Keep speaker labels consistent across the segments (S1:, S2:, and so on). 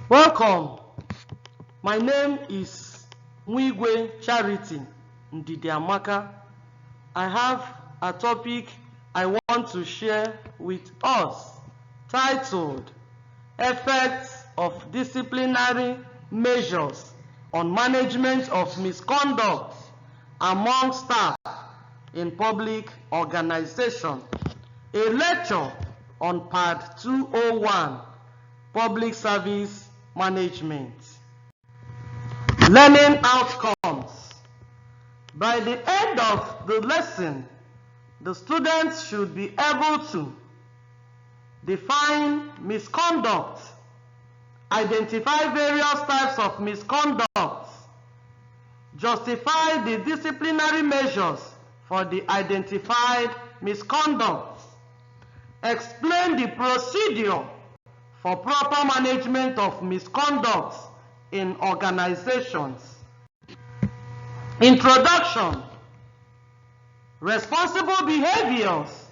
S1: Welcome. My name is Mwigwe Charity Ndidiamaka. I have a topic I want to share with us titled Effects of Disciplinary Measures on Management of Misconduct among Staff in Public Organization. A lecture on Part 201, Public Service Management. Learning outcomes. By the end of the lesson, the students should be able to define misconduct, identify various types of misconduct, justify the disciplinary measures for the identified misconduct, explain the procedure for proper management of misconduct in organizations. Introduction. Responsible behaviors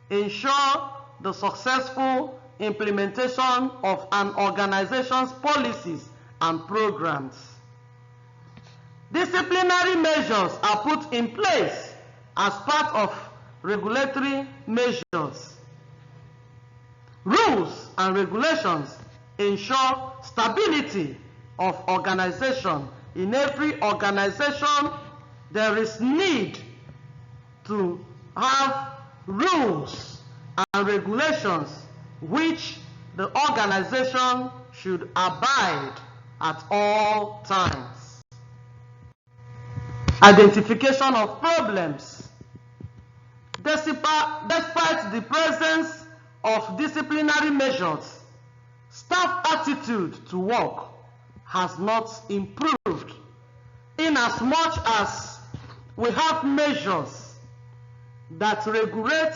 S1: ensure the successful implementation of an organization's policies and programs. Disciplinary measures are put in place as part of regulatory measures. Rules and regulations ensure stability of organization. In every organization, there is need to have rules and regulations which the organization should abide at all times. Identification of problems. Despite the presence of disciplinary measures, staff attitude to work has not improved. Inasmuch as we have measures that regulate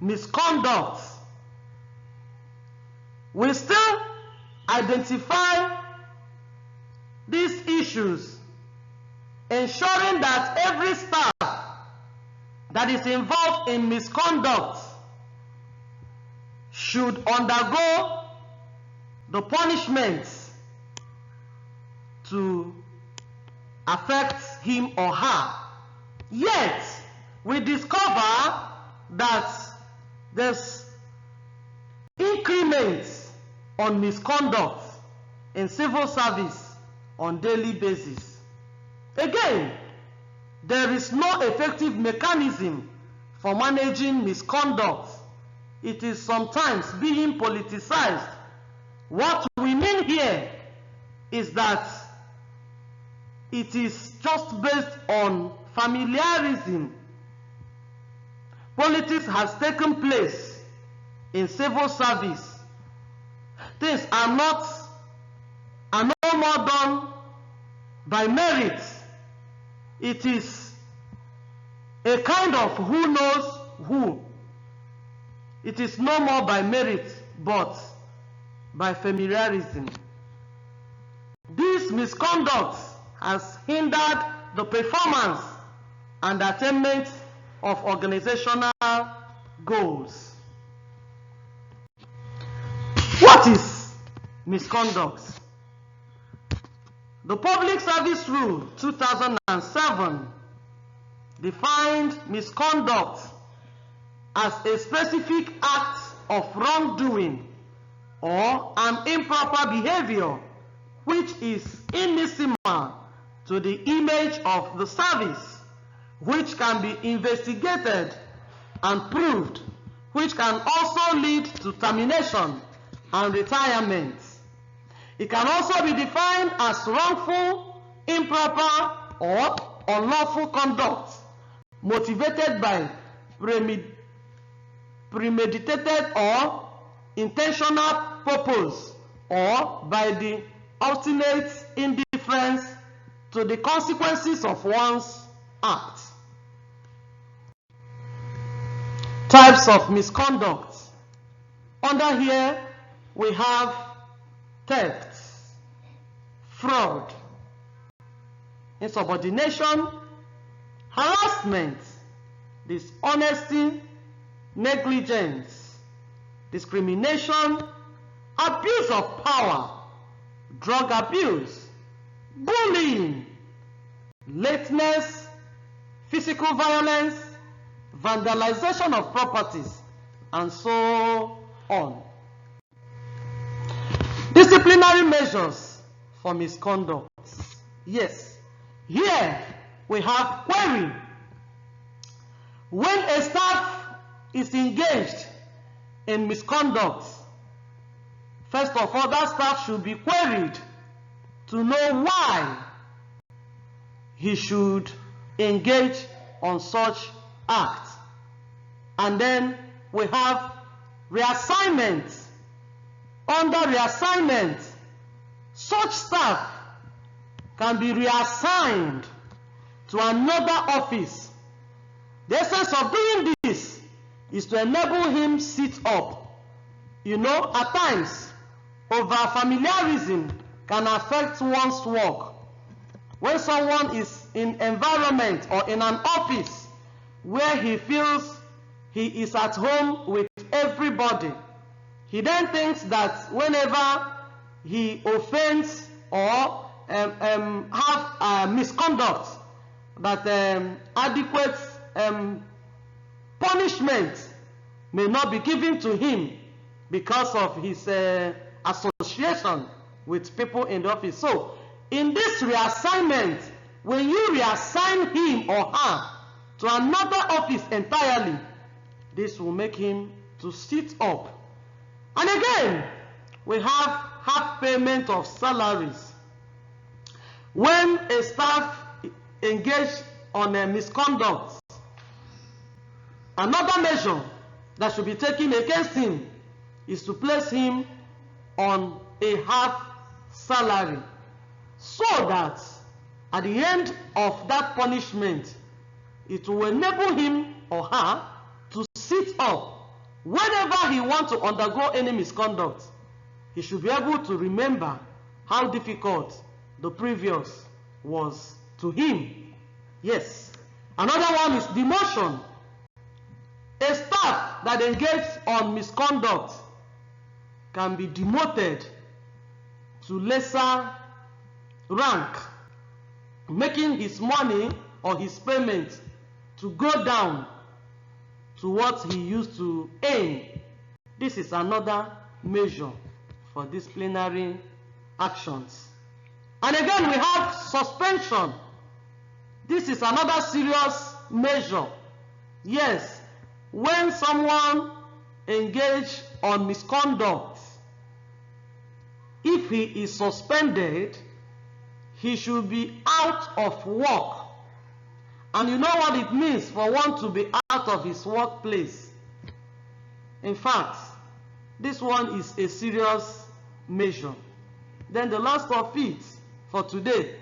S1: misconduct, we still identify these issues, ensuring that every staff that is involved in misconduct should undergo the punishments to affect him or her. Yet, we discover that there's increments on misconduct in civil service on daily basis. Again, there is no effective mechanism for managing misconduct. It is sometimes being politicized. What we mean here is that it is just based on familiarism. Politics has taken place in civil service. Things are no more done by merit. It is a kind of who knows who. It is no more by merit, but by familiarism. This misconduct has hindered the performance and attainment of organizational goals. What is misconduct? The Public Service Rule 2007 defined misconduct as a specific act of wrongdoing or an improper behavior which is immiscible to the image of the service, which can be investigated and proved, which can also lead to termination and retirement. It can also be defined as wrongful, improper, or unlawful conduct motivated by premeditated or intentional purpose, or by the obstinate indifference to the consequences of one's act. Types of misconduct. Under here, we have theft, fraud, insubordination, harassment, dishonesty, negligence, discrimination, abuse of power, drug abuse, bullying, lateness, physical violence, vandalization of properties, and so on. Disciplinary measures for misconduct. Yes, here we have query. When a staff is engaged in misconduct, first of all, that staff should be queried to know why he should engage on such act. And then we have reassignment. Under reassignment, such staff can be reassigned to another office. The essence of doing this is to enable him sit up. You know, at times, over-familiarism can affect one's work. When someone is in an environment or in an office where he feels he is at home with everybody, he then thinks that whenever he offends or have misconduct, that adequate punishment may not be given to him because of his association with people in the office. So, in this reassignment, when you reassign him or her to another office entirely, this will make him to sit up. And again, we have half payment of salaries. When a staff engaged on a misconduct, another measure that should be taken against him is to place him on a half salary, so that at the end of that punishment, it will enable him or her to sit up. Whenever he wants to undergo any misconduct, he should be able to remember how difficult the previous was to him. Yes. Another one is demotion. A staff that engaged on misconduct can be demoted to lesser rank, making his money or his payment to go down to what he used to earn. This is another measure for disciplinary actions. And again, we have suspension. This is another serious measure. Yes, when someone engaged on misconduct, if he is suspended, he should be out of work. And you know what it means for one to be out of his workplace. In fact, this one is a serious measure. Then the last of it for today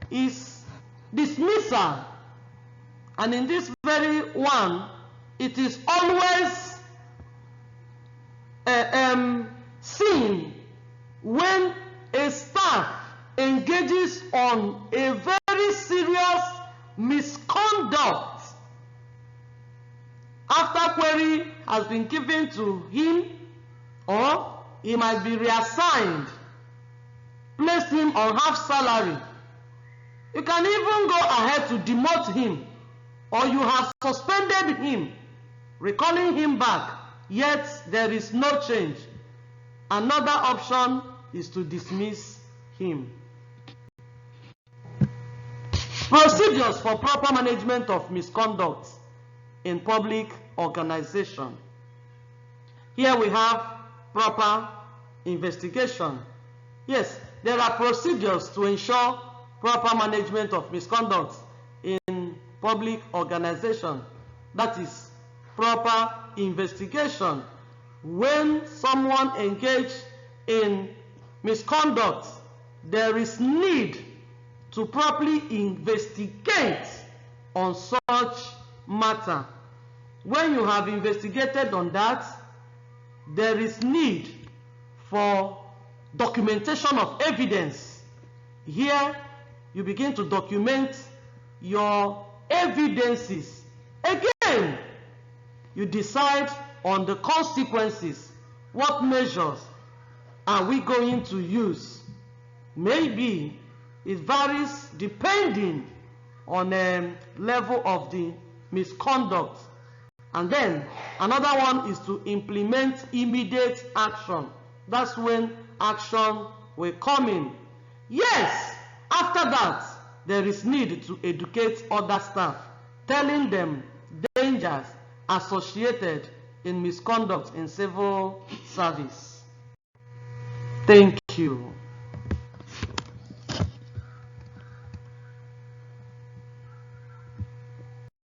S1: is dismissal. And in this very one, it is always seen when a staff engages on a very serious misconduct. After query has been given to him, or he might be reassigned, place him on half salary. You can even go ahead to demote him, or you have suspended him, recalling him back, yet there is no change. Another option is to dismiss him. Procedures for proper management of misconduct in public organization. Here we have proper investigation. Yes, there are procedures to ensure proper management of misconduct in public organization. That is proper investigation. When someone engaged in misconduct, there is need to properly investigate on such matter. When you have investigated on that, there is need for documentation of evidence. Here, you begin to document your evidences. Again, you decide on the consequences. What measures are we going to use Maybe it varies depending on the level of the misconduct. And then another one is to implement immediate action. That's when action will come in. Yes, after that, there is need to educate other staff, telling them dangers associated in misconduct in civil service. Thank you.